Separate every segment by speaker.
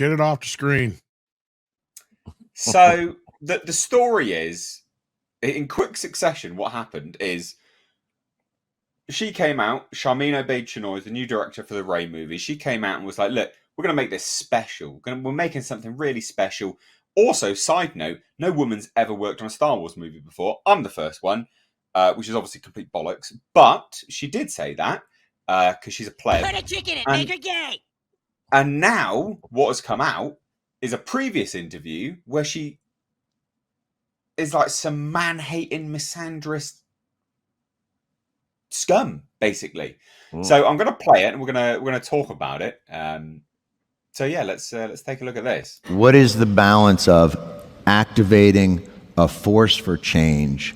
Speaker 1: Get it off the screen.
Speaker 2: So the story is, in quick succession, what happened is she came out, Sharmeen Obaid-Chinoy, the new director for the REY movie, she came out and was like, look, we're going to make this special. We're making something really special. Also, side note, no woman's ever worked on a Star Wars movie before. I'm the first one, which is obviously complete bollocks. But she did say that because she's a player.
Speaker 3: Put a chick in it, make her gay.
Speaker 2: And now what has come out is a previous interview where she is like some man-hating, misandrist scum, basically. So I'm going to play it and we're going to talk about it. So yeah, let's take a look at this.
Speaker 4: What is the balance of activating a force for change,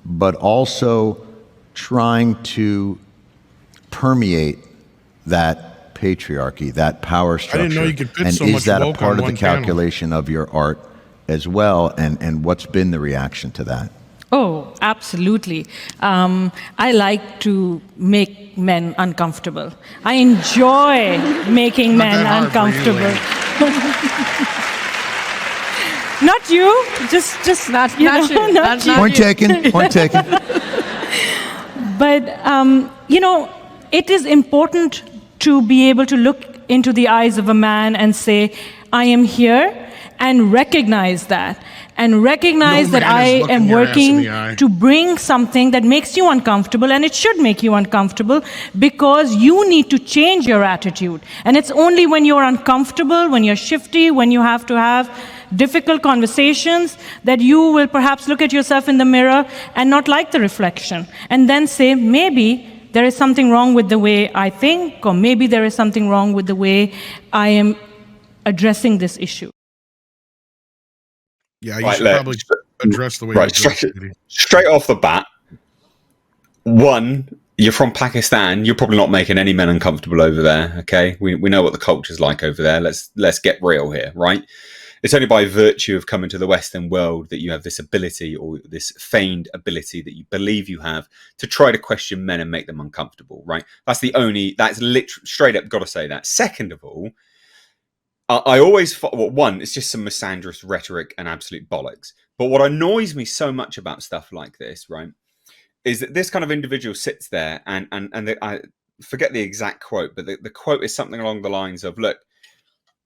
Speaker 4: but also trying to permeate that patriarchy, that power structure?
Speaker 1: I didn't know you could fit
Speaker 4: and
Speaker 1: so
Speaker 4: is
Speaker 1: much
Speaker 4: that a
Speaker 1: woke
Speaker 4: part
Speaker 1: on
Speaker 4: of the
Speaker 1: one panel.
Speaker 4: calculation of your art as well? And what's been the reaction to that?
Speaker 5: Oh, absolutely. I like to make men uncomfortable. I enjoy making men uncomfortable. Not you, just not you. Not you.
Speaker 4: Point taken. Point taken.
Speaker 5: But it is important to be able to look into the eyes of a man and say, "I am here," and recognize that. And recognize that I am working to bring something that makes you uncomfortable, and it should make you uncomfortable because you need to change your attitude. And it's only when you're uncomfortable, when you're shifty, when you have to have difficult conversations that you will perhaps look at yourself in the mirror and not like the reflection. And then say, maybe there is something wrong with the way I think, or maybe there is something wrong with the way I am addressing this issue.
Speaker 1: Yeah, you should probably address the way you address it.
Speaker 2: Straight off the bat, one, you're from Pakistan. You're probably not making any men uncomfortable over there. Okay, we know what the culture's like over there. Let's get real here, right? It's only by virtue of coming to the Western world that you have this ability, or this feigned ability that you believe you have, to try to question men and make them uncomfortable, right? That's literally straight up got to say that. Second of all, I always, one, it's just some misandrist rhetoric and absolute bollocks. But what annoys me so much about stuff like this, right, is that this kind of individual sits there and I forget the exact quote, but the quote is something along the lines of, look,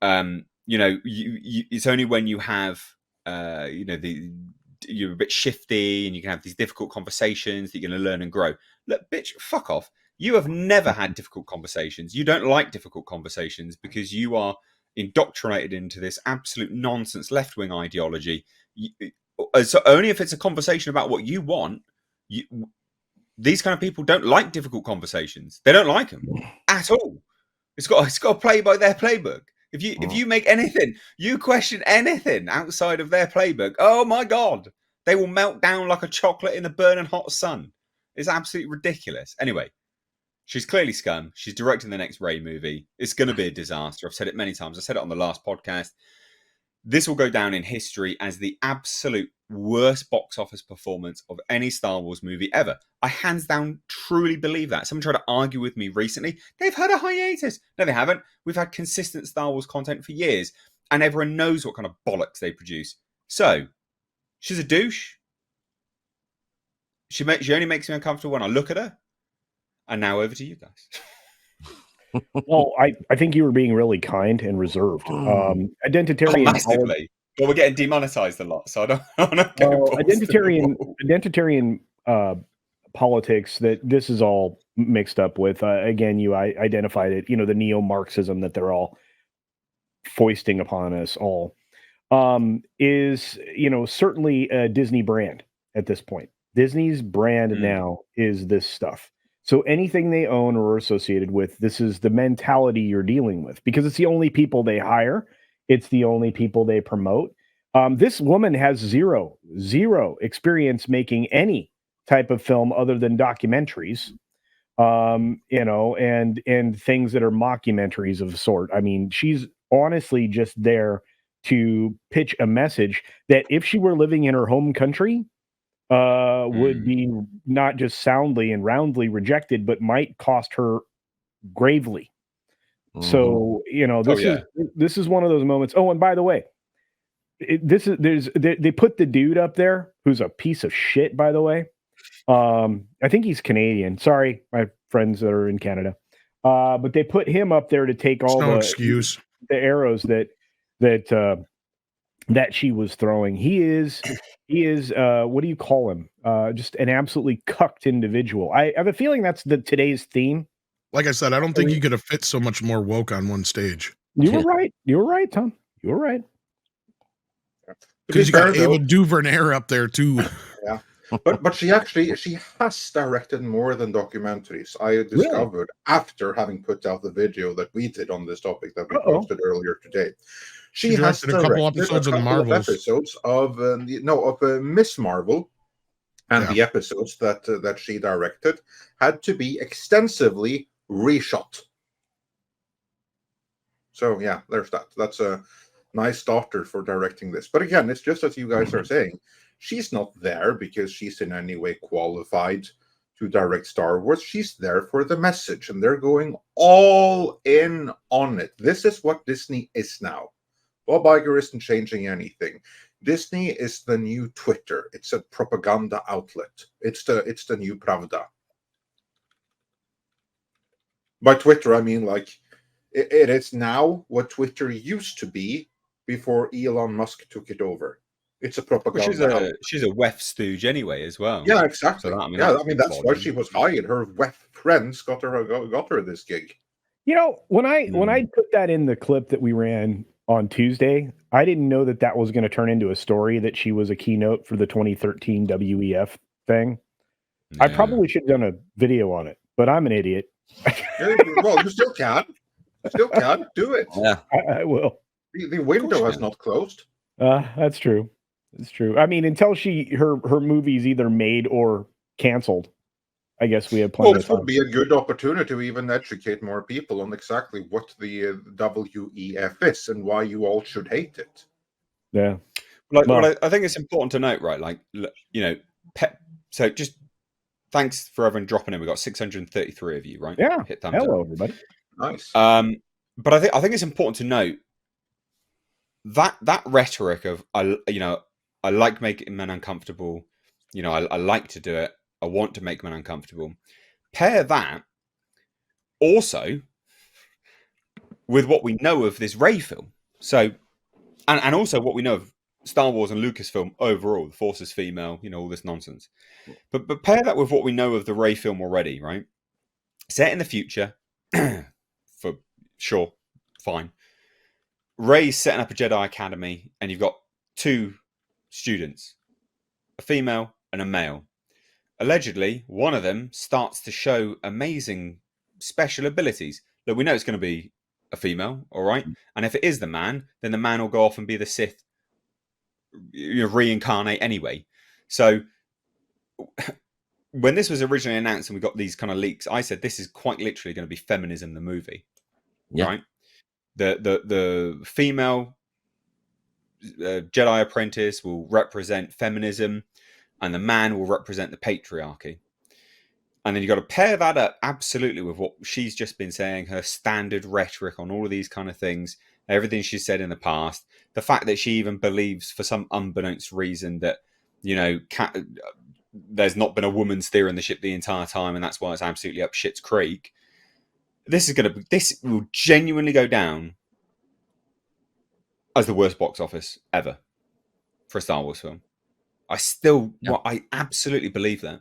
Speaker 2: it's only when you have, you're a bit shifty and you can have these difficult conversations that you're going to learn and grow. Look, bitch, fuck off. You have never had difficult conversations. You don't like difficult conversations because you are indoctrinated into this absolute nonsense left-wing ideology. So only if it's a conversation about what you want, these kind of people don't like difficult conversations. They don't like them at all. It's got to play by their playbook. If you make anything, you question anything outside of their playbook, oh my God, they will melt down like a chocolate in the burning hot sun. It's absolutely ridiculous. Anyway, she's clearly scum. She's directing the next REY movie. It's going to be a disaster. I've said it many times. I said it on the last podcast. This will go down in history as the absolute worst box office performance of any Star Wars movie ever. I hands down truly believe that. Someone tried to argue with me recently. They've had a hiatus. No, they haven't. We've had consistent Star Wars content for years, and everyone knows what kind of bollocks they produce. So, she's a douche. She only makes me uncomfortable when I look at her. And now over to you guys.
Speaker 6: Well, I think you were being really kind and reserved. Identitarian.
Speaker 2: Massively. Well, we're getting demonetized a lot, so I don't want to
Speaker 6: identitarian politics, that this is all mixed up with. Again, you identified it, the neo-Marxism that they're all foisting upon us all, is, certainly a Disney brand at this point. Disney's brand now is this stuff. So anything they own or are associated with, this is the mentality you're dealing with, because it's the only people they hire. It's the only people they promote. This woman has zero experience making any type of film other than documentaries, and things that are mockumentaries of the sort. I mean, she's honestly just there to pitch a message that if she were living in her home country, would be not just soundly and roundly rejected, but might cost her gravely. So, you know, this is one of those moments. Oh, and by the way, they put the dude up there who's a piece of shit, by the way. I think he's Canadian. Sorry, my friends that are in Canada. But they put him up there to take all
Speaker 1: excuse.
Speaker 6: the arrows that she was throwing. He is what do you call him? Just an absolutely cucked individual. I have a feeling that's today's theme.
Speaker 1: Like I said, I don't think you could have fit so much more woke on one stage.
Speaker 6: You were right. You were right, Tom. You were right.
Speaker 1: Because you got Ava DuVernay up there too.
Speaker 3: Yeah. But she has directed more than documentaries. I discovered after having put out the video that we did on this topic that we posted earlier today. She has
Speaker 1: directed a couple episodes of the Marvels.
Speaker 3: Episodes of Miss Marvel, and the episodes that she directed had to be extensively reshot. So yeah, there's that. That's a nice starter for directing this. But again, it's just as you guys are saying, she's not there because she's in any way qualified to direct Star Wars. She's there for the message, and they're going all in on it. This is what Disney is now. Bob Iger isn't changing anything. Disney is the new Twitter. It's a propaganda outlet. It's the new Pravda. By Twitter, I mean like it is now what Twitter used to be before Elon Musk took it over. It's a propaganda.
Speaker 2: Well, she's a WEF stooge anyway, as well.
Speaker 3: Yeah, exactly.
Speaker 2: So
Speaker 3: that's why she was hired. Her WEF friends got her this gig.
Speaker 6: You know, when I put that in the clip that we ran on Tuesday, I didn't know that was going to turn into a story that she was a keynote for the 2013 WEF thing. Yeah. I probably should have done a video on it, but I'm an idiot.
Speaker 3: Well, you still can. Still can. Do it.
Speaker 2: Yeah,
Speaker 6: I will.
Speaker 3: The window has not closed.
Speaker 6: That's true. It's true. I mean, until her movie's either made or canceled, I guess we have plenty of time.
Speaker 3: This would be a good opportunity to even educate more people on exactly what the WEF is and why you all should hate it.
Speaker 6: Yeah.
Speaker 2: Like, I think it's important to note, right? Like, you know, so just thanks for everyone dropping in. We got 633 of you, right?
Speaker 6: Yeah.
Speaker 2: Hit thumbs
Speaker 6: Hello,
Speaker 2: up.
Speaker 6: everybody.
Speaker 3: Nice.
Speaker 2: But I think it's important to note that rhetoric of I like making men uncomfortable. You know, I like to do it. I want to make men uncomfortable. Pair that also with what we know of this REY film. So, and also what we know of Star Wars and Lucasfilm overall. The Force is female, you know, all this nonsense. But pair that with what we know of the REY film already, right? Set in the future, for sure, fine. Rey's setting up a Jedi Academy, and you've got two students, a female and a male. Allegedly, one of them starts to show amazing special abilities. Look, we know it's going to be a female, all right? And if it is the man, then the man will go off and be the Sith, reincarnate anyway. So when this was originally announced and we got these kind of leaks, I said this is quite literally going to be Feminism the movie, right? The female Jedi apprentice will represent feminism, and the man will represent the patriarchy. And then you've got to pair that up absolutely with what she's just been saying, her standard rhetoric on all of these kind of things, everything she's said in the past, the fact that she even believes for some unbeknownst reason that, you know, there's not been a woman steering the ship the entire time, and that's why it's absolutely up shit's creek. This will genuinely go down as the worst box office ever for a Star Wars film. I absolutely believe that.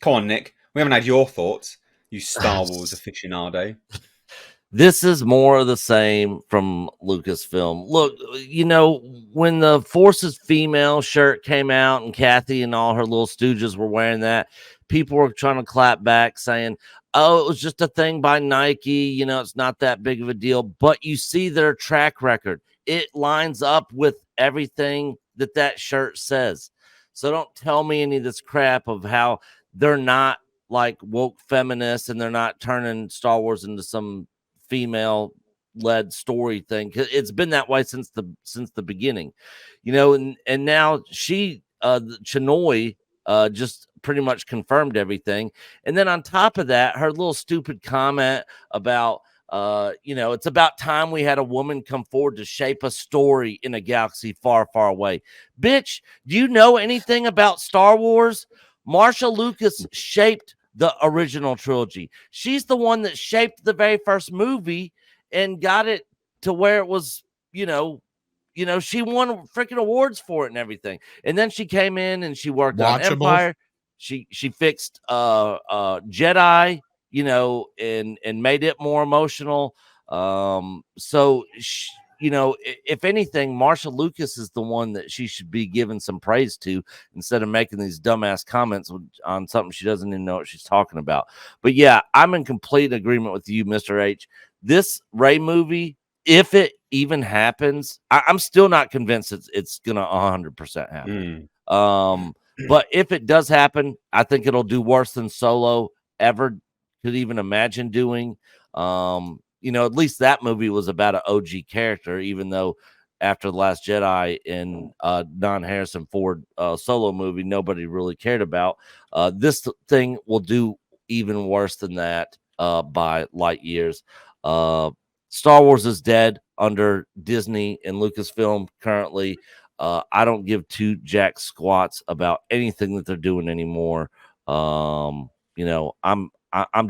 Speaker 2: Come on, Nick. We haven't had your thoughts, you Star Wars aficionado.
Speaker 7: This is more of the same from Lucasfilm. Look, you know, when the Force is female shirt came out and Kathy and all her little stooges were wearing that, people were trying to clap back saying, oh, it was just a thing by Nike. You know, it's not that big of a deal. But you see their track record. It lines up with everything that shirt says. So don't tell me any of this crap of how they're not like woke feminists and they're not turning Star Wars into some female-led story thing. It's been that way since the beginning, you know. And now Chinoy just pretty much confirmed everything. And then on top of that, her little stupid comment about It's about time we had a woman come forward to shape a story in a galaxy far, far away. Bitch, do you know anything about Star Wars? Marsha Lucas shaped the original trilogy. She's the one that shaped the very first movie and got it to where it was, she won freaking awards for it and everything. And then she came in and she worked on Empire. She fixed Jedi, and made it more emotional. If anything, Marsha Lucas is the one that she should be given some praise to instead of making these dumbass comments on something she doesn't even know what she's talking about. But yeah, I'm in complete agreement with you, Mr. H. This Rey movie, if it even happens, I'm still not convinced it's gonna 100% happen. But if it does happen, I think it'll do worse than Solo ever could even imagine doing. At least that movie was about an OG character, even though after The Last Jedi and non-Harrison Ford Solo movie, nobody really cared about. This thing will do even worse than that by light years. Star Wars is dead under Disney and Lucasfilm currently. I don't give two jack squats about anything that they're doing anymore. I'm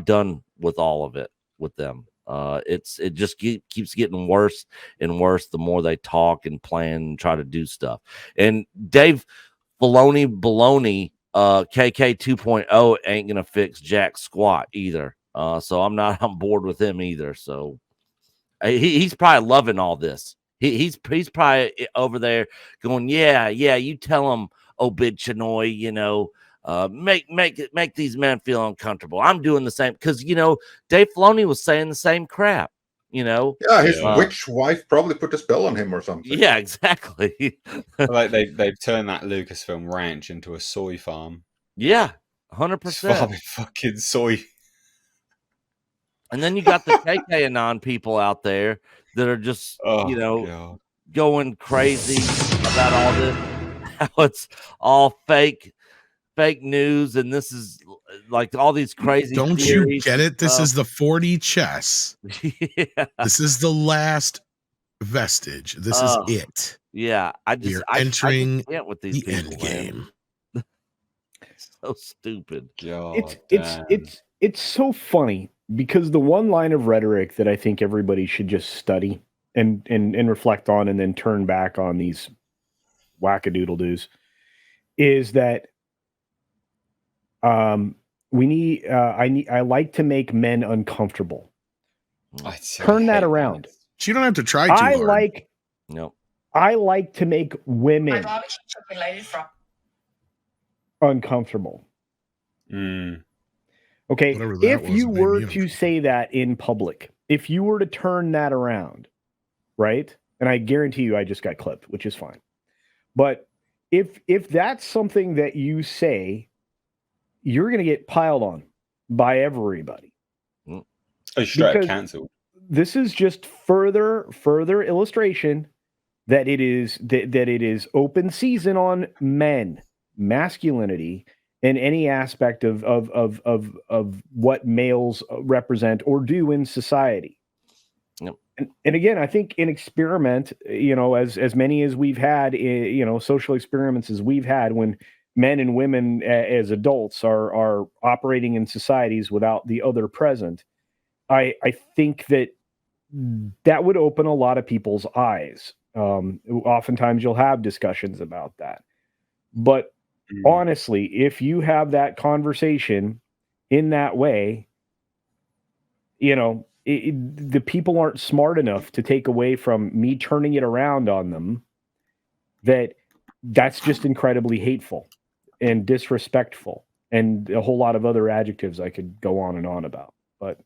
Speaker 7: done with all of it with them. It just keeps getting worse and worse the more they talk and plan and try to do stuff. And Dave Baloney KK 2.0 ain't gonna fix jack squat either. So I'm not on board with him either. So he's probably loving all this. He's probably over there going, yeah, you tell him, Obid Chinoy, make these men feel uncomfortable. I'm doing the same because Dave Filoni was saying the same crap.
Speaker 3: Yeah, his witch wife probably put a spell on him or something.
Speaker 7: Yeah, exactly.
Speaker 2: Like they've turned that Lucasfilm ranch into a soy farm.
Speaker 7: Yeah, 100%.
Speaker 2: Farming fucking soy.
Speaker 7: And then you got the KK Anon people out there that are just,
Speaker 2: God,
Speaker 7: going crazy about all this. How it's all fake news, and this is like all these crazy.
Speaker 1: Don't you get it? This is the 4D chess.
Speaker 7: Yeah.
Speaker 1: This is the last vestige. This is it.
Speaker 7: Yeah,
Speaker 1: We are entering
Speaker 7: with these
Speaker 1: the end game.
Speaker 7: So stupid.
Speaker 2: God,
Speaker 6: it's so funny because the one line of rhetoric that I think everybody should just study and reflect on and then turn back on these wackadoodle-doos is that I like to make men uncomfortable. Turn that around.
Speaker 1: You don't have to try too hard.
Speaker 6: I like to make women uncomfortable. Okay, if you were to say that in public, if you were to turn that around, right? And I guarantee you I just got clipped, which is fine. But if that's something that you say, you're going to get piled on by everybody.
Speaker 2: Straight up canceled.
Speaker 6: This is just further illustration that it is open season on men, masculinity, and any aspect of what males represent or do in society.
Speaker 7: Yep.
Speaker 6: And again, I think an experiment, as many as we've had, social experiments as we've had when men and women as adults are operating in societies without the other present, I think that would open a lot of people's eyes. Oftentimes you'll have discussions about that. But honestly, if you have that conversation in that way, the people aren't smart enough to take away from me turning it around on them that's just incredibly hateful and disrespectful and a whole lot of other adjectives I could go on and on about. But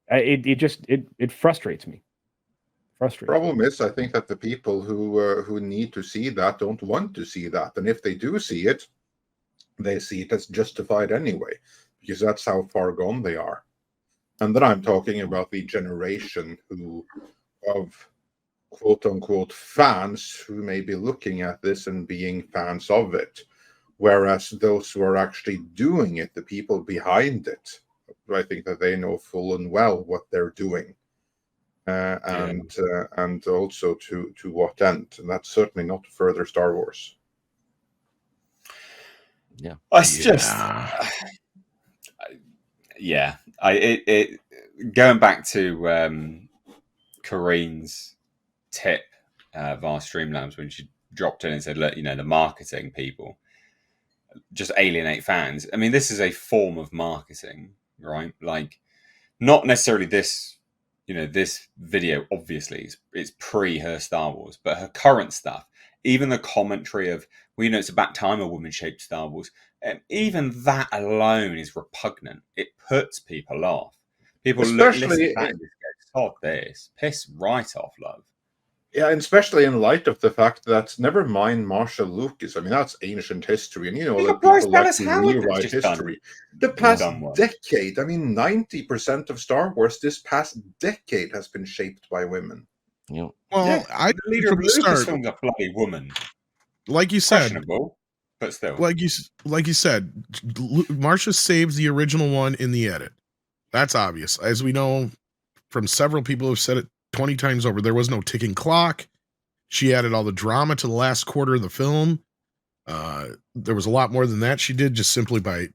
Speaker 6: it frustrates me.
Speaker 3: Problem is, I think that the people who need to see that don't want to see that, and if they do see it, they see it as justified anyway, because that's how far gone they are. And then I'm talking about the generation of quote unquote fans who may be looking at this and being fans of it, whereas those who are actually doing it, the people behind it, I think that they know full and well what they're doing, and also to what end. And that's certainly not further Star Wars.
Speaker 7: Yeah,
Speaker 2: it's just going back to Corrine's tip via Streamlabs when she dropped in and said, look, the marketing people just alienate fans. I mean, this is a form of marketing, right? Like, not necessarily this, this video, obviously, it's pre her Star Wars, but her current stuff, even the commentary of, it's about time a woman shaped Star Wars. Even that alone is repugnant. It puts people off. People listen to that and just go, "Sod this, piss right off, love."
Speaker 3: Yeah, and especially in light of the fact that, never mind Marshall Lucas, I mean, that's ancient history, and that people like to rewrite history. The past decade, I mean, 90% of Star Wars this past decade has been shaped by women.
Speaker 7: Yeah.
Speaker 1: Well,
Speaker 2: the leader of Lucasfilm's a bloody woman.
Speaker 1: Like you said,
Speaker 2: questionable, but still.
Speaker 1: Like you said, Marsha saves the original one in the edit. That's obvious. As we know from several people who've said it 20 times over, there was no ticking clock. She added all the drama to the last quarter of the film. There was a lot more than that she did, just simply by,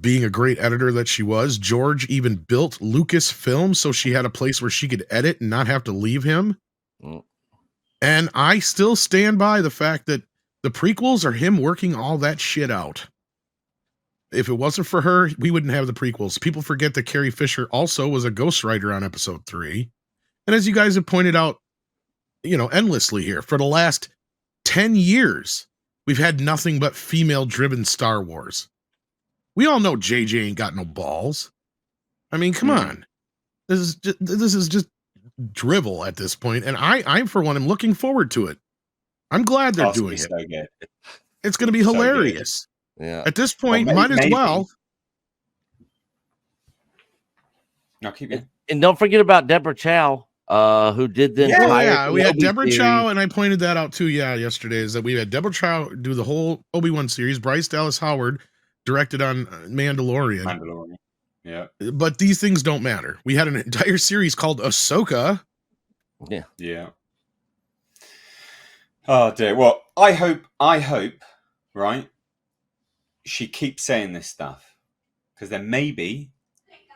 Speaker 1: being a great editor that she was. George even built Lucasfilm so she had a place where she could edit and not have to leave him. Mm. And I still stand by the fact that the prequels are him working all that shit out. If it wasn't for her, we wouldn't have the prequels. People forget that Carrie Fisher also was a ghostwriter on episode 3. And as you guys have pointed out, endlessly here, for the last 10 years, we've had nothing but female-driven Star Wars. We all know JJ ain't got no balls. I mean, come on. This is just drivel at this point, and I for one am looking forward to it. I'm glad they're doing it.
Speaker 2: So good.
Speaker 1: It's going to be hilarious.
Speaker 7: Yeah.
Speaker 1: At this point, might as well.
Speaker 2: No, keep going.
Speaker 7: And don't forget about Deborah Chow, who did the entire.
Speaker 1: We had Deborah Chow, and I pointed that out too. Yeah, yesterday is that we had Deborah Chow do the whole Obi-Wan series. Bryce Dallas Howard directed on Mandalorian.
Speaker 2: Yeah.
Speaker 1: But these things don't matter. We had an entire series called Ahsoka.
Speaker 7: Yeah.
Speaker 2: Yeah. Oh dear. Well, I hope, right, she keeps saying this stuff, because then maybe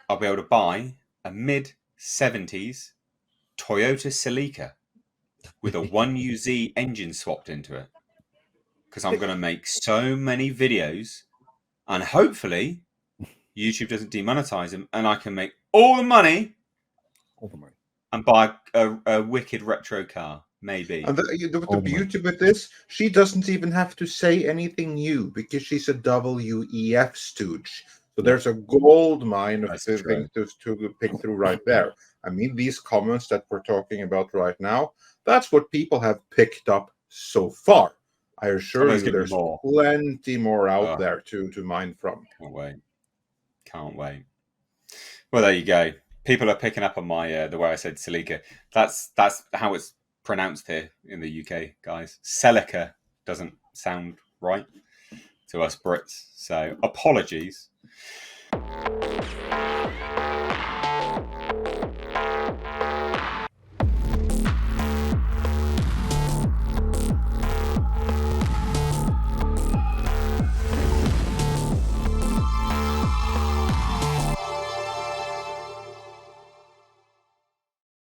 Speaker 2: I'll be able to buy a mid-70s Toyota Celica with a 1UZ engine swapped into it, because I'm going to make so many videos, and hopefully YouTube doesn't demonetize them, and I can make all the money and buy a wicked retro car. Maybe.
Speaker 3: And the beauty with this, she doesn't even have to say anything new, because she's a WEF stooge. So there's a gold mine of things to pick through right there. I mean, these comments that we're talking about right now, that's what people have picked up so far. I assure you there's plenty more out there to mine from.
Speaker 2: Can't wait. Well, there you go. People are picking up on my the way I said Celica. That's how it's pronounced here in the UK, guys. Celica doesn't sound right to us Brits, so apologies.